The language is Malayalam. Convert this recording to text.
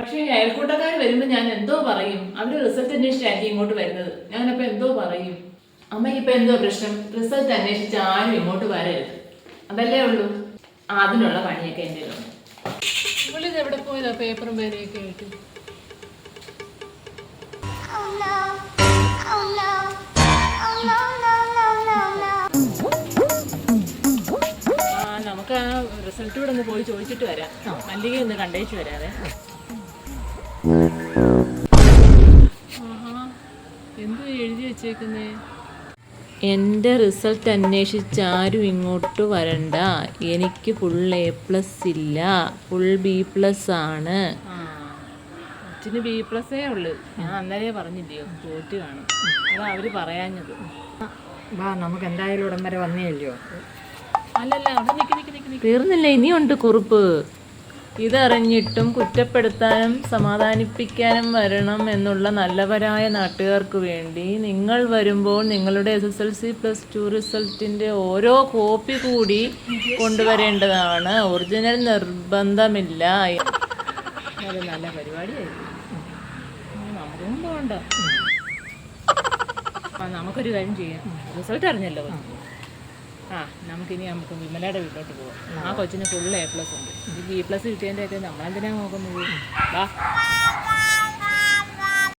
പക്ഷേ അയൽക്കൂട്ടക്കാർ വരുമ്പോൾ ഞാൻ എന്തോ പറയും. അവർ റിസൾട്ട് അന്വേഷിച്ചായിരിക്കും ഇങ്ങോട്ട് വരുന്നത്. ഞാനപ്പോൾ എന്തോ പറയും. അമ്മയ്ക്ക് ഇപ്പം എന്തോ പ്രശ്നം? റിസൾട്ട് അന്വേഷിച്ച് ആരും ഇങ്ങോട്ട് വരരുത്, അതല്ലേ ഉള്ളൂ. അതിനുള്ള പണിയൊക്കെ എൻ്റെ ഉണ്ട്. ഇവളിത് എവിടെ പോയതാ പേപ്പറും പേനയൊക്കെ ആയിട്ട്? നമുക്ക് ആ റിസൾട്ട് കൂടെ ഒന്ന് പോയി ചോദിച്ചിട്ട് വരാം. മല്ലിക ഒന്ന് കണ്ടേച്ചു വരാതെ. എന്ത് എഴുതി വെച്ചേക്കുന്നേ? എൻ്റെ റിസൾട്ട് അന്വേഷിച്ച് ആരും ഇങ്ങോട്ട് വരണ്ട. എനിക്ക് ഫുൾ A+ ഇല്ല, ഫുൾ B+ ആണ്. അച്ഛന് B+ഏ ഉള്ളു. ഞാൻ അന്നേരേ പറഞ്ഞില്ലയോ, തോറ്റ് കാണും. അതാ അവര് പറയാഞ്ഞത്. വാ, നമുക്ക് എന്തായാലും ഇവിടം വരെ വന്നേയല്ലയോ. അല്ലല്ല, അവിടെ നിക്ക്. തീർന്നില്ല, ഇനിയുണ്ട് കുറിപ്പ്. ഇതറിഞ്ഞിട്ടും കുറ്റപ്പെടുത്താനും സമാധാനിപ്പിക്കാനും വരണം എന്നുള്ള നല്ലവരായ നാട്ടുകാർക്ക് വേണ്ടി നിങ്ങൾ വരുമ്പോൾ നിങ്ങളുടെ SSLC+2 റിസൾട്ടിൻ്റെ ഓരോ കോപ്പി കൂടി കൊണ്ടുവരേണ്ടതാണ്. ഒറിജിനൽ നിർബന്ധമില്ല. അത് നല്ല പരിപാടിയായിരുന്നു. നമുക്കും പോകണ്ട. നമുക്കൊരു കാര്യം ചെയ്യാം. റിസൾട്ട് അറിഞ്ഞല്ലോ. നമുക്ക് വിമലയുടെ വീട്ടിലോട്ട് പോകാം. ആ കൊച്ചിന് ഫുൾ A+ ഉണ്ട്. B+ കിട്ടിയതിൻ്റെയൊക്കെ നമ്മളെന്തിനാ നോക്കുന്നത്? വാ.